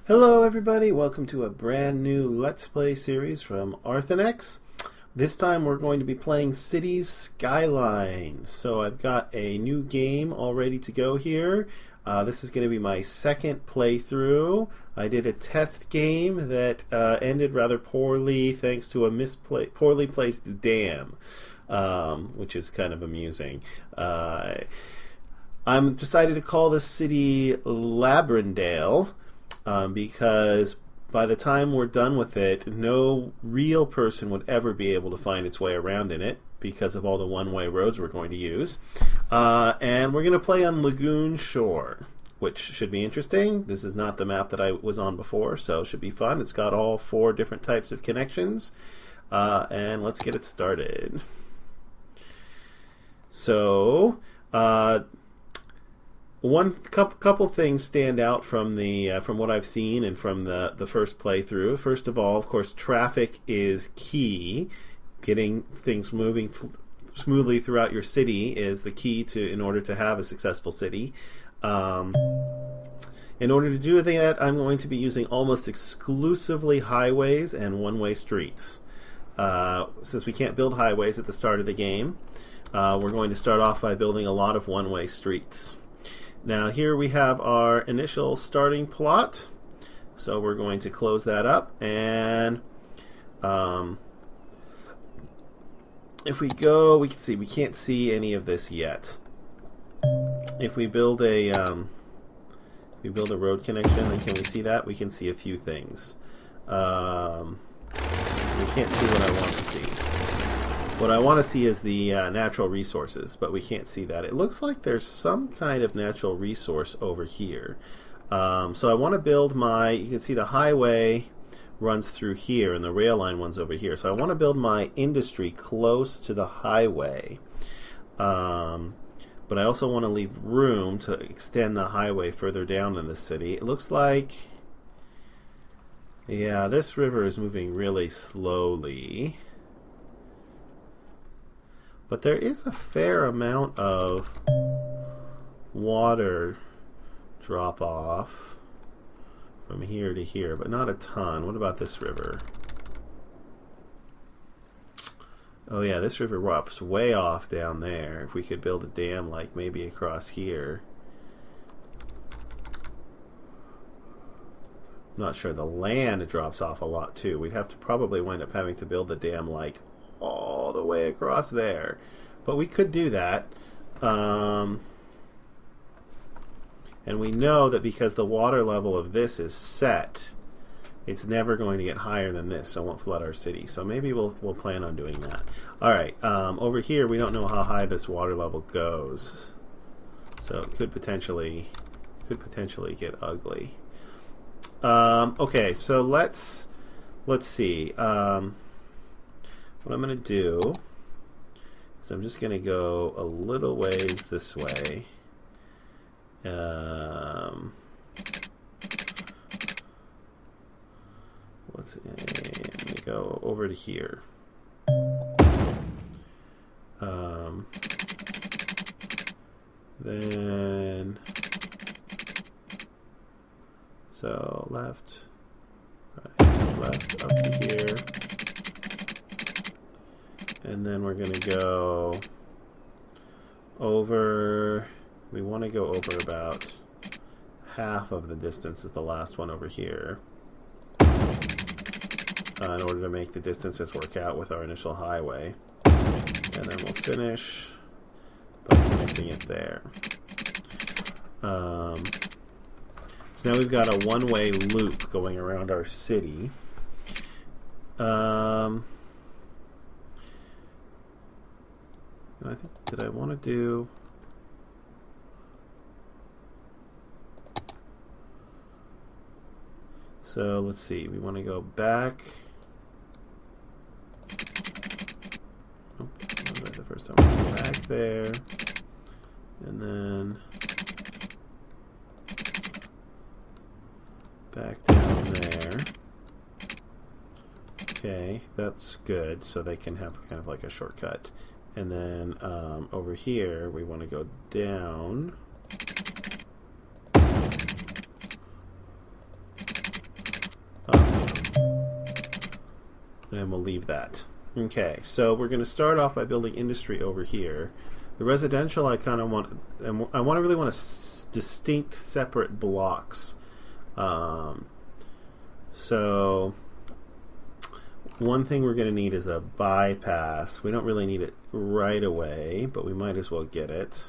Hello everybody, welcome to a brand new Let's Play series from Arthenex. This time we're going to be playing Cities Skylines. So I've got a new game all ready to go here. This is going to be my second playthrough. I did a test game that ended rather poorly thanks to a poorly placed dam, which is kind of amusing. I'm decided to call this city Labyrindale. Because by the time we're done with it, no real person would ever be able to find its way around in it because of all the one-way roads we're going to use. And we're going to play on Lagoon Shore, which should be interesting. This is not the map that I was on before, so it should be fun. It's got all 4 different types of connections. And let's get it started. So, couple things stand out from what I've seen and from the first playthrough. First of all, of course, traffic is key. Getting things moving smoothly throughout your city is the key in order to have a successful city. In order to do that, I'm going to be using almost exclusively highways and one-way streets. Since we can't build highways at the start of the game, we're going to start off by building a lot of one-way streets. Now here we have our initial starting plot, so we're going to close that up, and if we go, we can see we can't see any of this yet. If we build a road connection, then can we see that? We can see a few things. We can't see what I want to see. What I want to see is the natural resources, but we can't see that. It looks like there's some kind of natural resource over here. So I want to build you can see the highway runs through here and the rail line runs over here. So I want to build my industry close to the highway. But I also want to leave room to extend the highway further down in the city. It looks like, yeah, this river is moving really slowly. But there is a fair amount of water drop off from here to here, but not a ton. What about this river? Oh yeah, this river drops way off down there. If we could build a dam like maybe across here. Not sure. The land drops off a lot too. We'd have to probably wind up having to build the dam like all the way across there, but we could do that, and we know that because the water level of this is set, it's never going to get higher than this, so it won't flood our city. So maybe we'll plan on doing that. Alright, over here we don't know how high this water level goes, so it could potentially get ugly. Okay, so let's see. What I'm going to do is I'm just going to go a little ways this way. Let's go over to here. Then, so left, right, left, up to here. And then we're going to go over, we want to go over about half of the distance is the last one over here, in order to make the distances work out with our initial highway. And then we'll finish by connecting it there. So now we've got a one-way loop going around our city. I think, did I want to do... So let's see, we want to go back. Oh, that was the first time. We'll go back there, and then back down there. Okay, that's good. So they can have kind of like a shortcut. And then over here, we want to go down and we'll leave that. Okay, so we're going to start off by building industry over here. The residential, I kind of want, I really want distinct, separate blocks. So one thing we're going to need is a bypass. We don't really need it right away, but we might as well get it.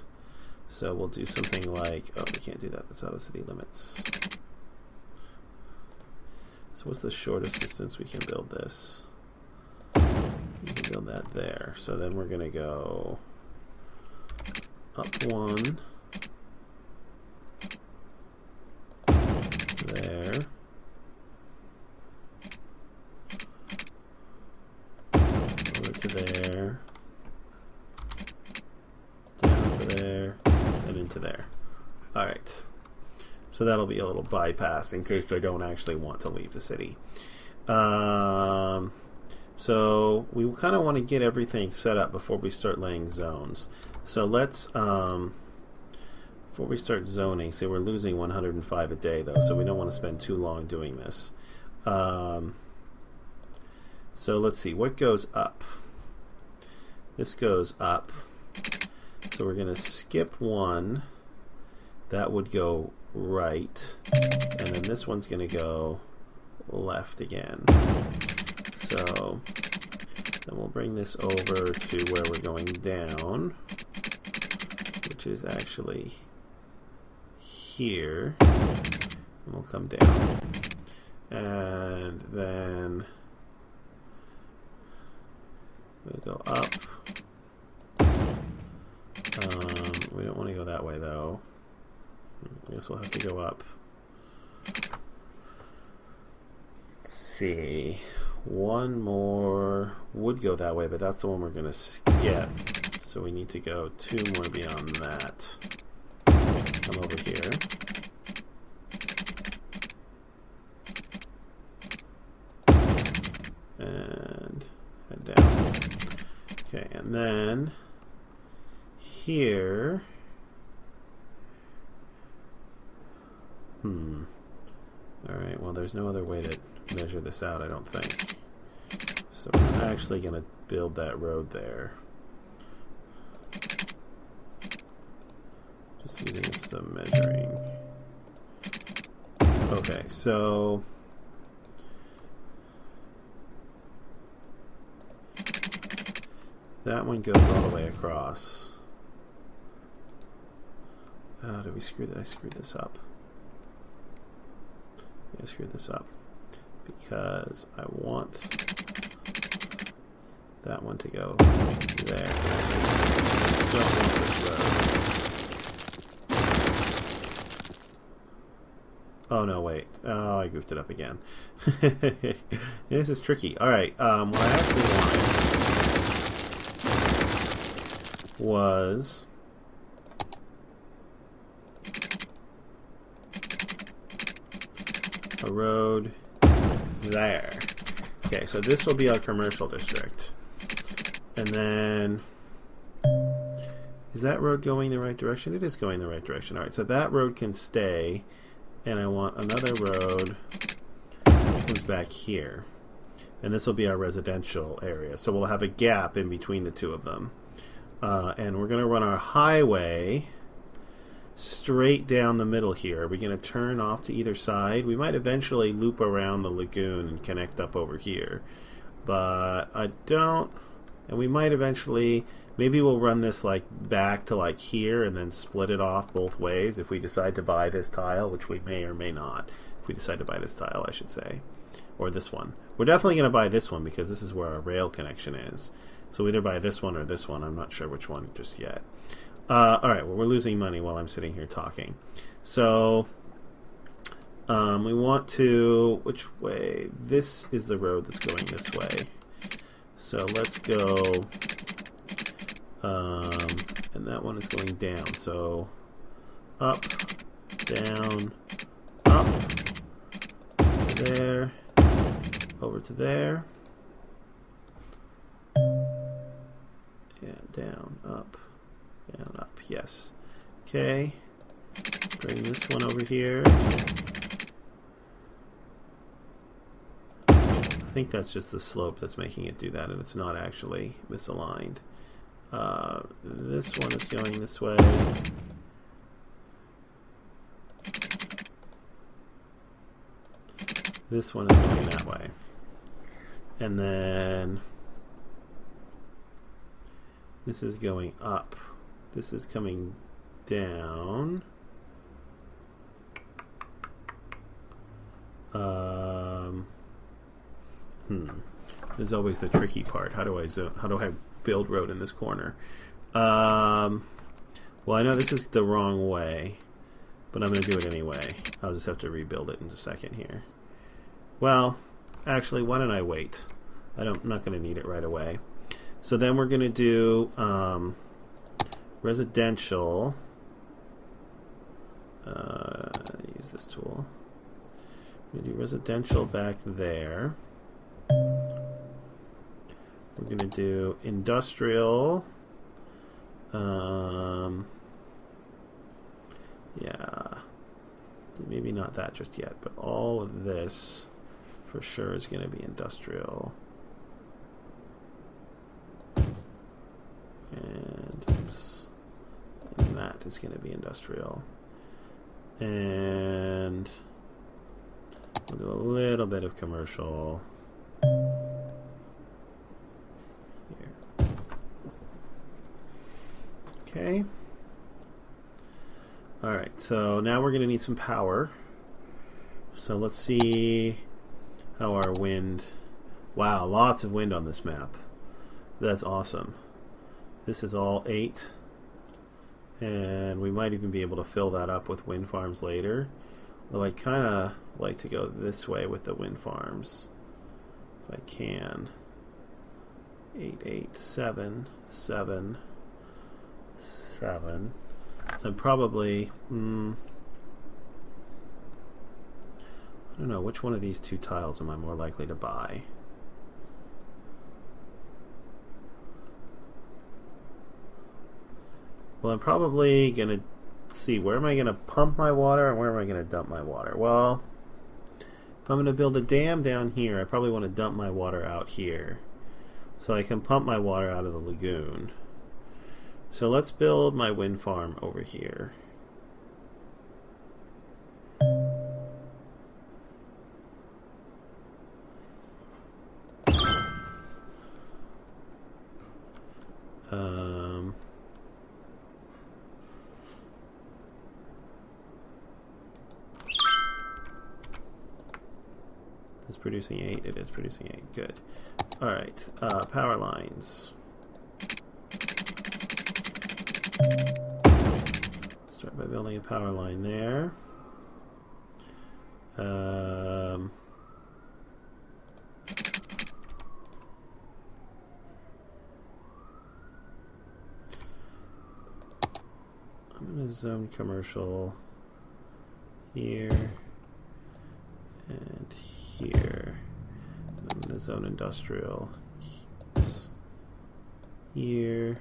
So we'll do something like, oh, we can't do that. That's out of city limits. So what's the shortest distance we can build this? We can build that there. So then we're going to go up one. There. Over to there. Down to there. And into there. Alright. So that'll be a little bypass in case I don't actually want to leave the city. So we kind of want to get everything set up before we start laying zones. So let's, before we start zoning, see we're losing 105 a day though, so we don't want to spend too long doing this. So let's see, what goes up? This goes up. So we're going to skip one. That would go right. And then this one's going to go left again. So then we'll bring this over to where we're going down, which is actually here. And we'll come down. And then we'll go up. We don't want to go that way though. I guess we'll have to go up. Let's see. One more would go that way, but that's the one we're going to skip. So we need to go two more beyond that. Come over here. And head down. Okay, and then here. Alright, well there's no other way to measure this out, I don't think. So we're actually going to build that road there. Just using this as a measuring. Okay, so that one goes all the way across. Did we screw that? I screwed this up. I screwed this up because I want that one to go there. I don't want this road. Oh no, wait. Oh, I goofed it up again. This is tricky. Alright, what I actually wanted was a road there. Okay, so this will be our commercial district. And then, is that road going the right direction? It is going the right direction. Alright, so that road can stay, and I want another road that comes back here. And this will be our residential area. So we'll have a gap in between the two of them. And we're going to run our highway straight down the middle here. Are we going to turn off to either side? We might eventually loop around the lagoon and connect up over here. But I don't... And we might eventually... Maybe we'll run this like back to like here and then split it off both ways if we decide to buy this tile, which we may or may not. If we decide to buy this tile, I should say. Or this one. We're definitely going to buy this one because this is where our rail connection is. So either buy this one or this one. I'm not sure which one just yet. Alright, well, we're losing money while I'm sitting here talking. So, we want to... Which way? This is the road that's going this way. So let's go... and that one is going down. So, up, down, up, to there, over to there. Yeah, down, up. Down, up, yes. Okay. Bring this one over here. think that's just the slope that's making it do that, and it's not actually misaligned. This one is going this way. This one is going that way. And then this is going up. This is coming down. This is always the tricky part. How do I build road in this corner? Well, I know this is the wrong way, but I'm going to do it anyway. I'll just have to rebuild it in a second here. Well, actually, why don't I wait? I'm not going to need it right away. So then we're going to do residential. Use this tool. We're going to do residential back there. We're going to do industrial. Yeah, maybe not that just yet, but all of this for sure is going to be industrial. And oops, and that is going to be industrial. And we'll do a little bit of commercial. Here. Okay. Alright, so now we're going to need some power. So let's see how our wind... Wow, lots of wind on this map. That's awesome. This is all 8. And we might even be able to fill that up with wind farms later. Though I kind of like to go this way with the wind farms. If I can. 8, 8, 7, 7, 7. So I'm probably... I don't know, which one of these two tiles am I more likely to buy? Well, I'm probably going to see, where am I going to pump my water and where am I going to dump my water? Well, if I'm going to build a dam down here, I probably want to dump my water out here, so I can pump my water out of the lagoon. So let's build my wind farm over here. It's producing 8. It is producing 8. Good. All right. Power lines. Start by building a power line there. I'm going to zone commercial here and here. And I'm going to zone industrial here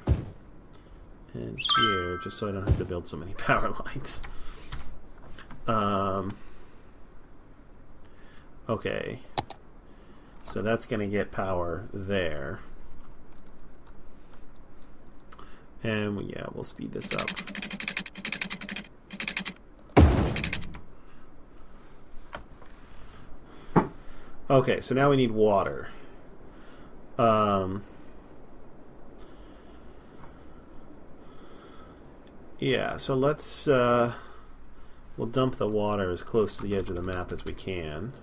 and here, just so I don't have to build so many power lines. Okay, so that's going to get power there. And yeah, we'll speed this up. Okay, so now we need water. Yeah, so let's we'll dump the water as close to the edge of the map as we can.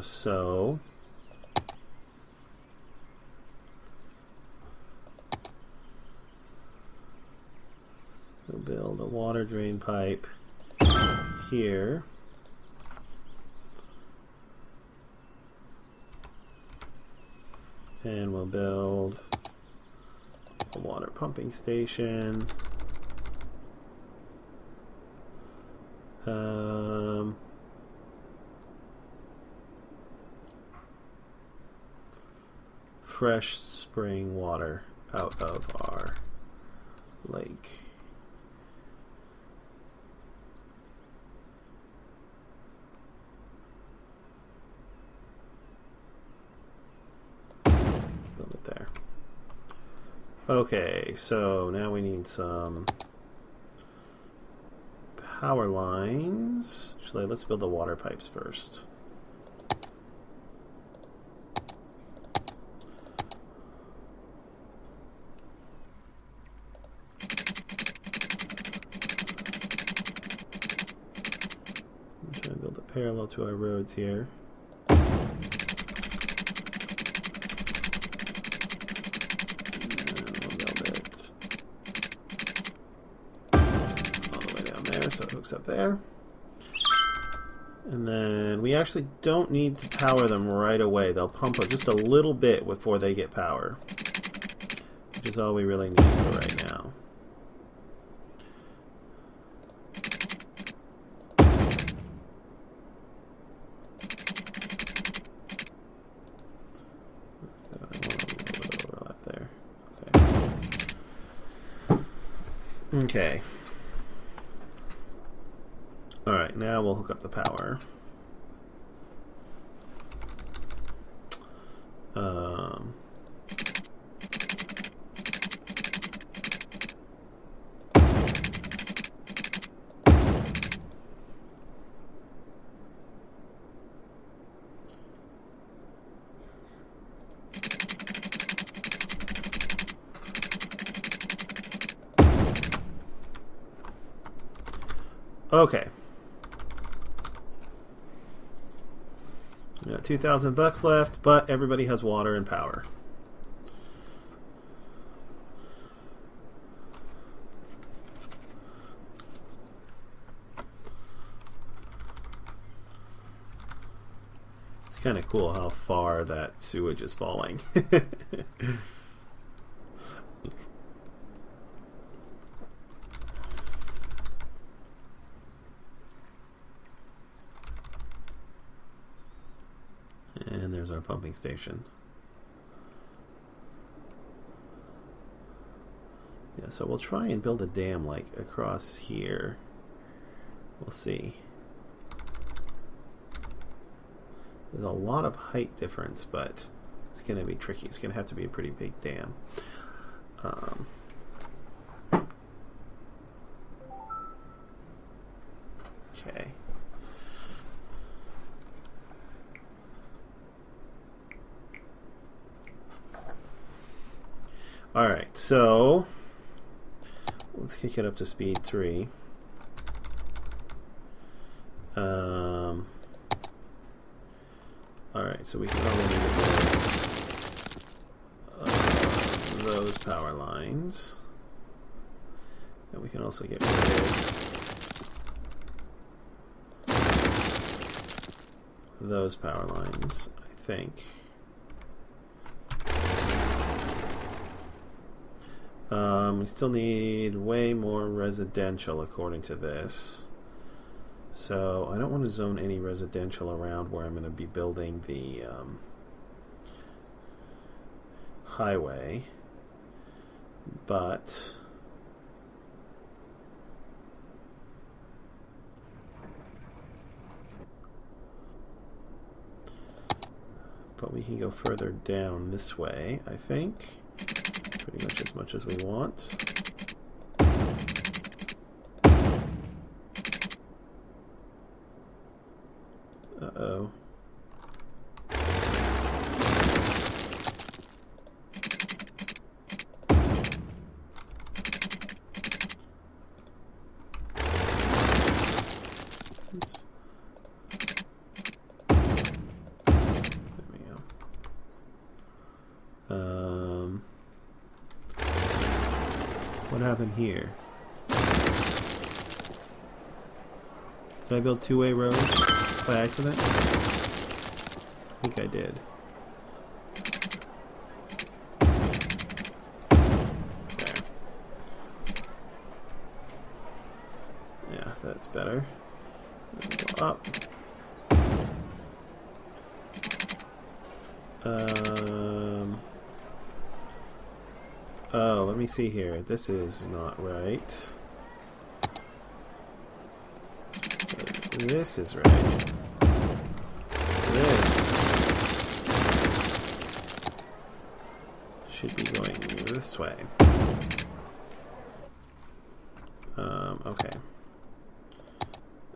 So we'll build a water drain pipe here. And we'll build a water pumping station. fresh spring water out of our lake. Build it there. Okay, so now we need some power lines. Actually, let's build the water pipes first. Try to build it parallel to our roads here. So it hooks up there. And then we actually don't need to power them right away. They'll pump up just a little bit before they get power, which is all we really need for right now. I want a little bit of overlap there. Okay. Okay. Alright, now we'll hook up the power. Okay. We got $2,000 left, but everybody has water and power. It's kind of cool how far that sewage is falling. And there's our pumping station. Yeah, so we'll try and build a dam like across here. We'll see. There's a lot of height difference, but it's going to be tricky. It's going to have to be a pretty big dam. Okay. Alright, so let's kick it up to speed 3. Alright, so we can probably get rid of those power lines. And we can also get rid of those power lines, I think. We still need way more residential according to this. So I don't want to zone any residential around where I'm going to be building the highway. But we can go further down this way, I think. Pretty much as we want. Uh-oh. What happened here? Did I build two-way roads by accident? I think I did. There. Yeah, that's better. Go up. Oh, let me see here. This is not right. This is right. This should be going this way. Okay.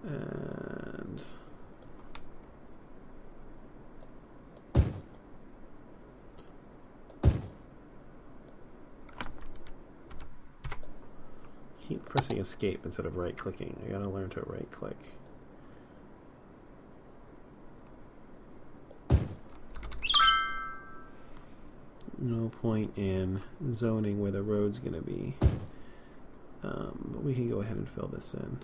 And keep pressing escape instead of right clicking. I gotta learn to right click. No point in zoning where the road's gonna be. But we can go ahead and fill this in.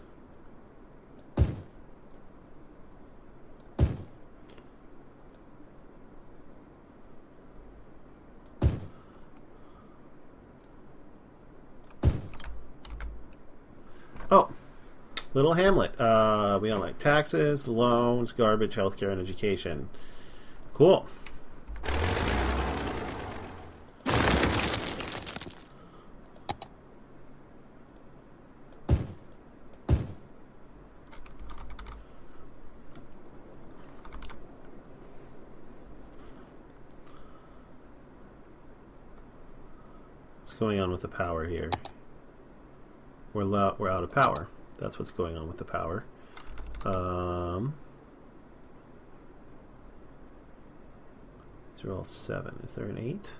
Oh, little hamlet. We don't like taxes, loans, garbage, healthcare, and education. Cool. What's going on with the power here? We're out of power. That's what's going on with the power. These are all 7. Is there an 8?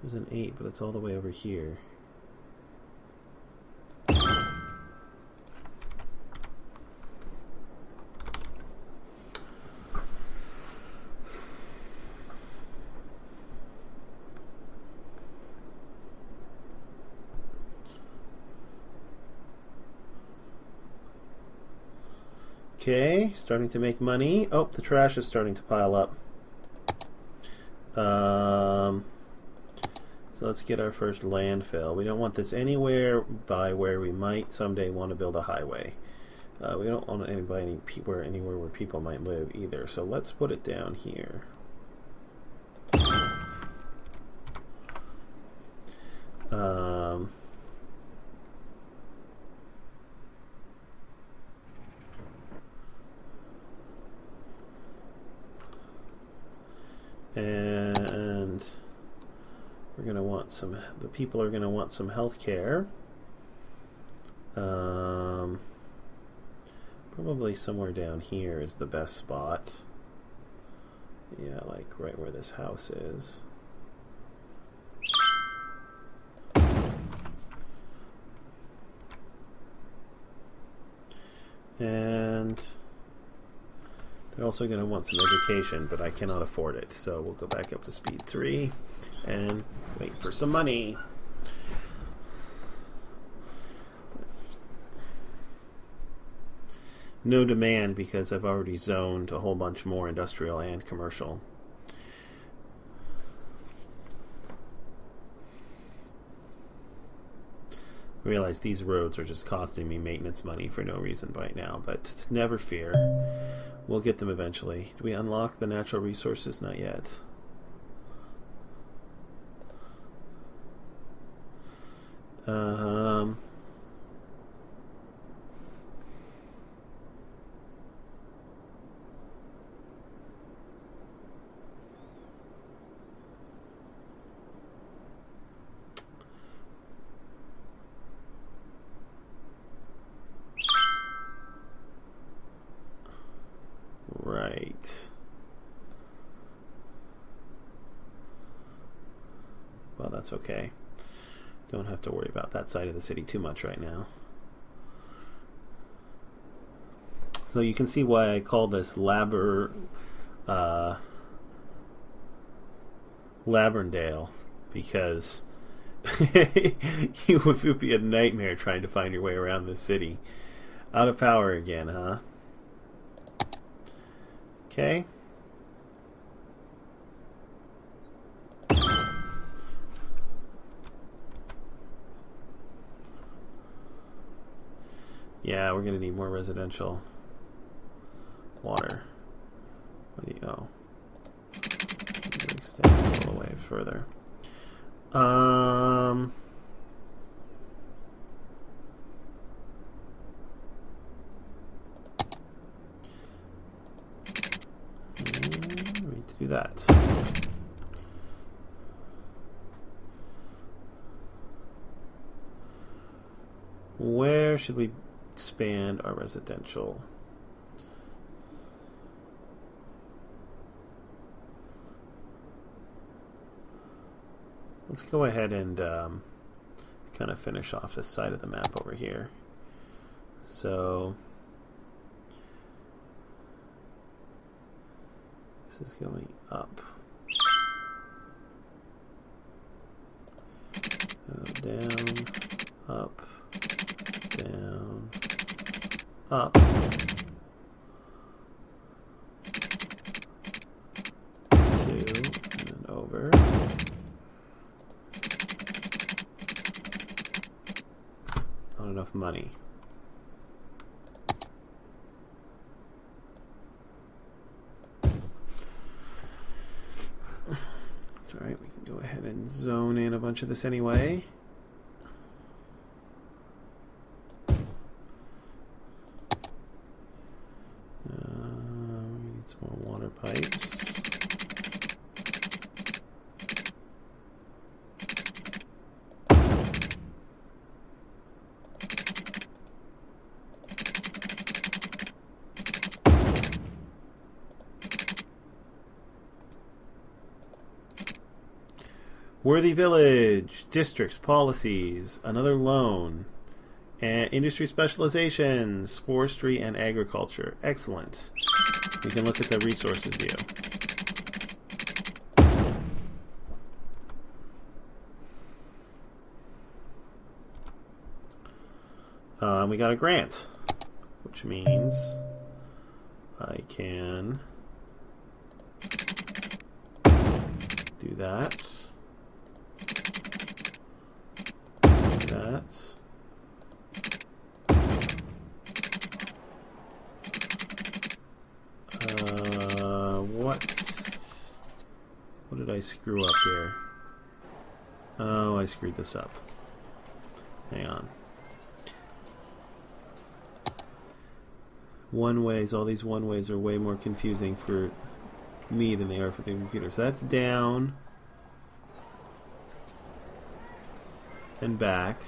There's an 8, but it's all the way over here. Okay, starting to make money. Oh, the trash is starting to pile up. So let's get our first landfill. We don't want this anywhere by where we might someday want to build a highway. We don't want anywhere where people might live either. So let's put it down here. And we're going to want some, the people are going to want some health care. Probably somewhere down here is the best spot. Yeah, like right where this house is. And they're also going to want some education, but I cannot afford it. So we'll go back up to speed 3 and wait for some money. No demand because I've already zoned a whole bunch more industrial and commercial. I realize these roads are just costing me maintenance money for no reason right now, but never fear. We'll get them eventually. Do we unlock the natural resources? Not yet. Right. Well, that's okay. Don't have to worry about that side of the city too much right now. So you can see why I call this Labyrindale, because it would be a nightmare trying to find your way around this city. Out of power again, huh? Okay. Yeah, we're gonna need more residential water. What do you extend the solar wave? further. We need to do that. Where should we expand our residential? Let's go ahead and kind of finish off this side of the map over here. So this is going up, down, up, down, up. 2, and then over. Not enough money. It's alright, we can go ahead and zone in a bunch of this anyway. We need some more water pipes. Worthy Village, districts, policies, another loan, and industry specializations, forestry and agriculture. Excellent. We can look at the resources view. We got a grant, which means I can do that. What did I screw up here? Oh, I screwed this up. Hang on. One-ways, all these one-ways are way more confusing for me than they are for the computer. So that's down and back.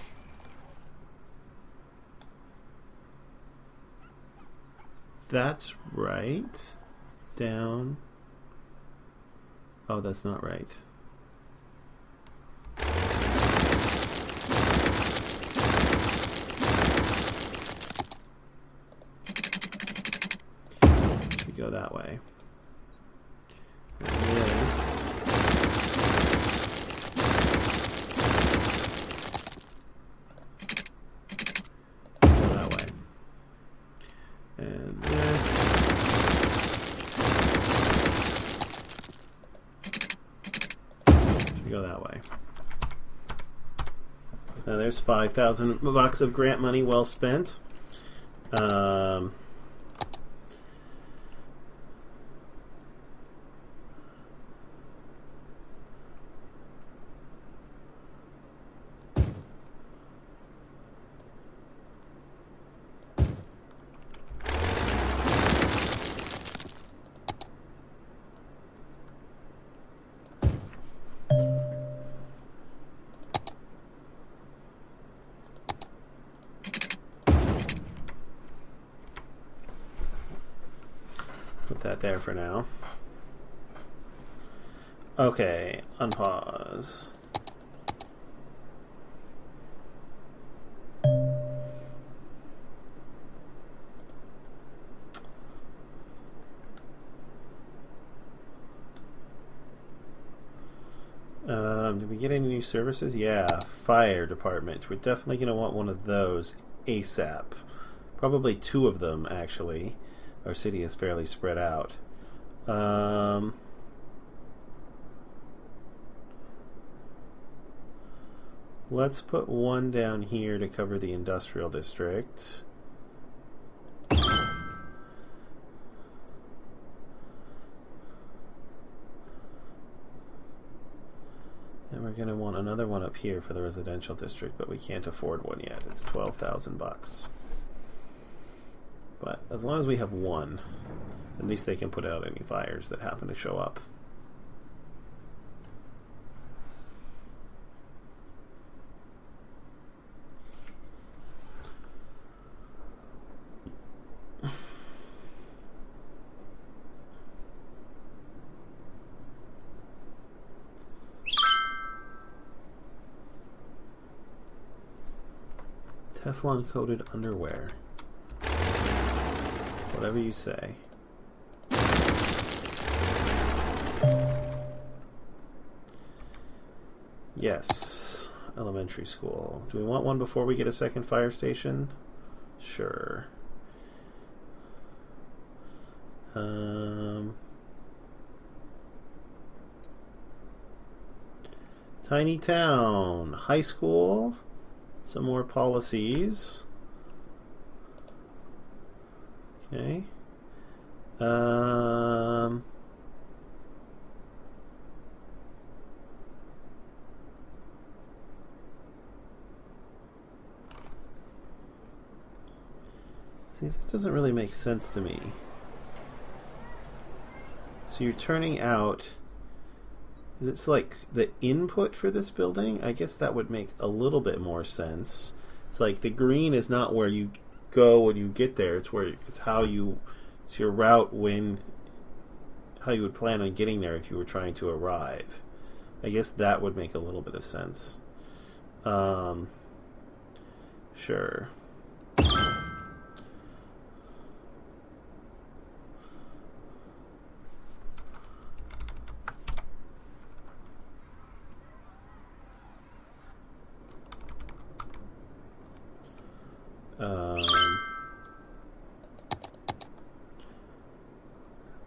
That's right. Down. Oh, that's not right. Should go that way. And this. Go that way. And this. Go that way. Now there's 5,000 bucks of grant money well spent. Put that there for now. Okay, unpause. Did we get any new services? Yeah, fire department. We're definitely going to want one of those ASAP. Probably 2 of them, actually. Our city is fairly spread out. Let's put one down here to cover the industrial district. we're going to want another one up here for the residential district, but we can't afford one yet. It's 12,000 bucks. But as long as we have one, at least they can put out any fires that happen to show up. Teflon coated underwear. Whatever you say. Yes. Elementary school. Do we want one before we get a second fire station? Sure. Tiny town. High school. Some more policies. Okay. See, this doesn't really make sense to me. So you're turning out... Is it like the input for this building? I guess that would make a little bit more sense. It's like the green is not where you go when you get there. It's where it's how you... It's your route when... How you would plan on getting there if you were trying to arrive. I guess that would make a little bit of sense. Sure.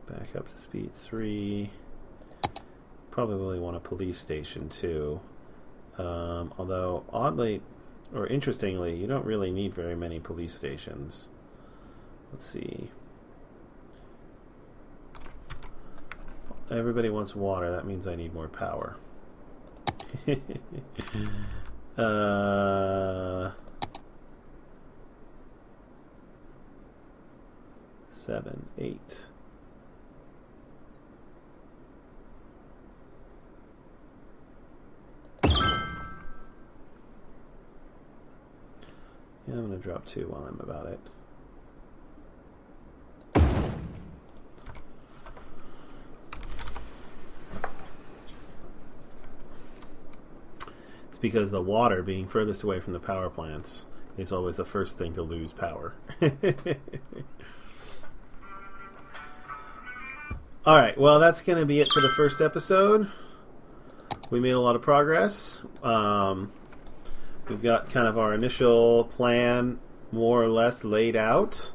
Back up to speed 3. Probably want a police station too. Although oddly or interestingly, you don't really need very many police stations. Let's see. Everybody wants water. That means I need more power. 7, 8. Yeah, I'm going to drop 2 while I'm about it. It's because the water being furthest away from the power plants is always the first thing to lose power. Alright, well that's going to be it for the first episode. We made a lot of progress. We've got kind of our initial plan more or less laid out.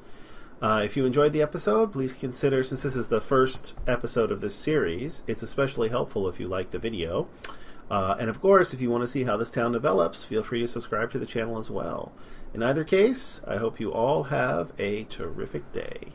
If you enjoyed the episode, please consider, since this is the first episode of this series, it's especially helpful if you like the video. And of course, if you want to see how this town develops, feel free to subscribe to the channel as well. In either case, I hope you all have a terrific day.